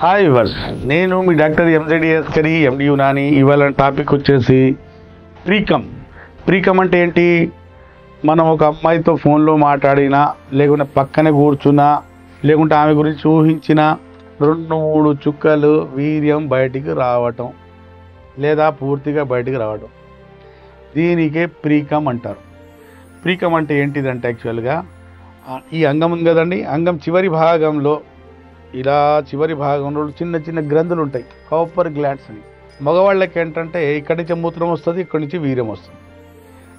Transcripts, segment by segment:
Hi verse, నేను మీ doctor ఎంజెడిఎస్ curry ఎండి యునాని. ఇవాళ topic వచ్చేసి ప్రీకమ్ అంటే ఏంటి? మనం ఒక అమ్మాయితో ఫోన్లో మాట్లాడినా, లేకుంటే పక్కనే కూర్చున్నా, లేకుంటే ఆమె గురించి ఊహించిన 2-3 చుక్కలు వీర్యం బయటికి రావటం, లేదా పూర్తిగా బయటికి రావటం, దీనికే ప్రీకమ్ అంటారు. ప్రీకమ్ అంటే ఏంటిదంటే యాక్చువల్గా ఈ అంగం ఉంది కదండి, అంగం చివరి భాగంలో చివరి భాగంలో చిన్న చిన్న గ్రంథులు ఉంటాయి, కాపర్ గ్లాండ్స్ అని. మగవాళ్ళకి ఏంటంటే ఇక్కడి నుంచి మూత్రం వస్తుంది, ఇక్కడి నుంచి వీర్యం వస్తుంది.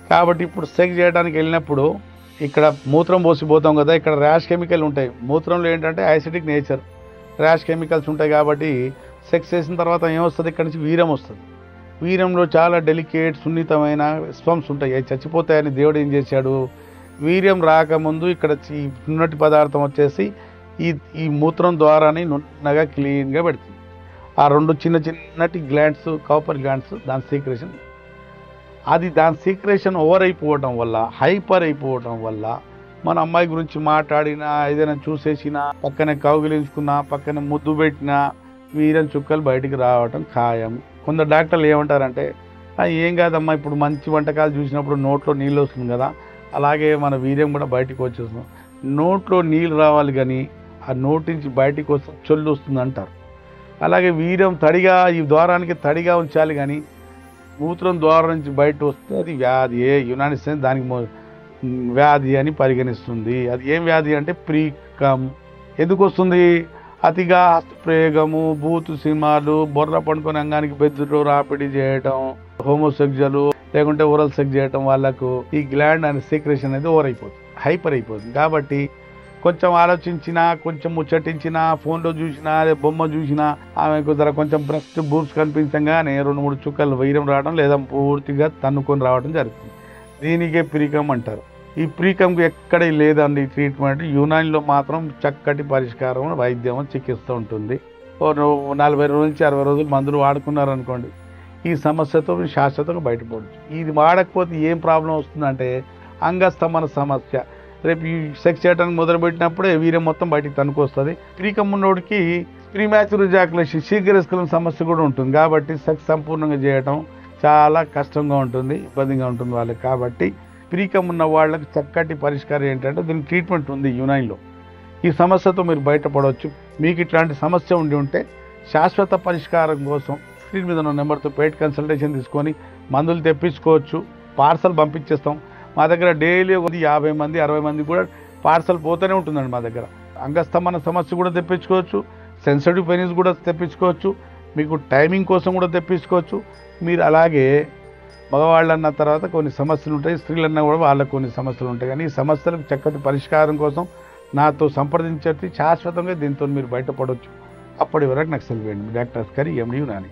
కాబట్టి ఇప్పుడు సెక్స్ చేయడానికి వెళ్ళినప్పుడు ఇక్కడ మూత్రం పోసిపోతాం కదా, ఇక్కడ ర్యాష్ కెమికల్ ఉంటాయి. మూత్రంలో ఏంటంటే యాసిడిక్ నేచర్, ర్యాష్ కెమికల్స్ ఉంటాయి. కాబట్టి సెక్స్ చేసిన తర్వాత ఏమొస్తుంది? ఇక్కడి నుంచి వీర్యం వస్తుంది. వీర్యంలో చాలా డెలికేట్ సున్నితమైన స్పమ్స్ ఉంటాయి, అవి చచ్చిపోతాయని దేవుడు ఏం చేశాడు? వీర్యం రాకముందు ఇక్కడ నున్నటి పదార్థం వచ్చేసి ఈ మూత్రం ద్వారానే నున్నగా క్లీన్గా పెడుతుంది. ఆ 2 చిన్నటి గ్లాండ్స్, కాపర్ గ్లాండ్స్, దాని సీక్రెషన్ ఓవర్ అయిపోవడం వల్ల, హైపర్ అయిపోవడం వల్ల మన అమ్మాయి గురించి మాట్లాడినా, ఏదైనా చూసేసినా, పక్కనే కౌగిలించుకున్నా, పక్కన ముద్దు పెట్టినా వీర్యం చుక్కలు బయటికి రావటం ఖాయం. కొందరు డాక్టర్లు ఏమంటారంటే, ఏం కాదమ్మా, ఇప్పుడు మంచి వంటకాలు చూసినప్పుడు నోట్లో నీళ్ళు వస్తుంది కదా, అలాగే మన వీర్యం కూడా బయటకు వచ్చేస్తుంది. నోట్లో నీళ్ళు రావాలి కానీ ఆ నోటి నుంచి బయటికి వస్తే చొల్లు వస్తుంది అంటారు. అలాగే వీర్యం తడిగా, ఈ ద్వారానికి తడిగా ఉంచాలి కానీ మూత్రం ద్వారం నుంచి బయట వస్తే అది వ్యాధి. యునాని సైన్స్ దానికి వ్యాధి అని పరిగణిస్తుంది. అది ఏం వ్యాధి అంటే ప్రీకమ్. ఎందుకు వస్తుంది? అతిగా హస్తప్రయోగము, బూతు సినిమాలు, బొర్ర పండుకొని అంగానికి బెద్దుతో రాపిడి చేయటం, హోమోసెక్జువల్ లేకుంటే ఓరల్ సెక్స్ చేయటం, వాళ్ళకు ఈ గ్లాండ్ అనే సీక్రెషన్ అనేది ఓవర్ అయిపోతుంది, హైపర్ అయిపోతుంది. కాబట్టి కొంచెం ఆలోచించినా, కొంచెం ముచ్చటించినా, ఫోన్లో చూసినా, బొమ్మ చూసినా, ఆమెకు కొంచెం బ్రెస్ట్ బూబ్స్ కనిపించగానే 2-3 చుక్కలు వీర్యం రావడం, లేదా పూర్తిగా తన్నుకొని రావడం జరుగుతుంది. దీనికే ప్రీకమ్ అంటారు. ఈ ప్రీకమ్కి ఎక్కడ లేదండి ట్రీట్మెంట్. యునానిలో మాత్రం చక్కటి పరిష్కారం, వైద్యం, చికిత్స ఉంటుంది. 40 రోజుల నుంచి 60 రోజులు మందులు వాడుకున్నారనుకోండి, ఈ సమస్యతో శాశ్వతంగా బయటపడవచ్చు. ఇది వాడకపోతే ఏం ప్రాబ్లం వస్తుందంటే అంగస్తంభన సమస్య. రేపు ఈ సెక్స్ చేయడానికి మొదలుపెట్టినప్పుడే వీర్యం మొత్తం బయటికి తనుకొస్తుంది. ప్రీకమ్ ఉన్నోడికి ప్రీమాచ్యూర్ ఎజాకులేషన్, శీఘ్రస్ఖలన సమస్య కూడా ఉంటుంది. కాబట్టి సెక్స్ సంపూర్ణంగా చేయడం చాలా కష్టంగా ఉంటుంది, ఇబ్బందిగా ఉంటుంది వాళ్ళకి. కాబట్టి ప్రీకమ్ ఉన్న వాళ్ళకి చక్కటి పరిష్కారం ఏంటంటే దీనికి ట్రీట్మెంట్ ఉంది యునానిలో. ఈ సమస్యతో మీరు బయటపడవచ్చు. మీకు ఇట్లాంటి సమస్య ఉంటే శాశ్వత పరిష్కారం కోసం స్క్రీన్ మీద ఉన్న నెంబర్తో పెయిడ్ కన్సల్టేషన్ తీసుకొని మందులు తెప్పించుకోవచ్చు. పార్సల్ పంపించేస్తాం. మా దగ్గర డైలీ 50 మంది 60 మంది కూడా పార్సల్ పోతూనే ఉంటుందండి మా దగ్గర. అంగస్తంభన సమస్య కూడా తెప్పించుకోవచ్చు, సెన్సిటివ్ పెనిస్ కూడా తెప్పించుకోవచ్చు, మీకు టైమింగ్ కోసం కూడా తెప్పించుకోవచ్చు. మీరు అలాగే మగవాళ్ళు అన్న తర్వాత కొన్ని సమస్యలు ఉంటాయి, స్త్రీలన్నా కూడా వాళ్ళకు కొన్ని సమస్యలు ఉంటాయి. కానీ ఈ సమస్యలకు చక్కటి పరిష్కారం కోసం నాతో సంప్రదించేది శాశ్వతంగా దీంతో మీరు బయటపడవచ్చు. అప్పటి వరకు నాకు సెలవు. డాక్టర్ కరీ ఎండి యునాని.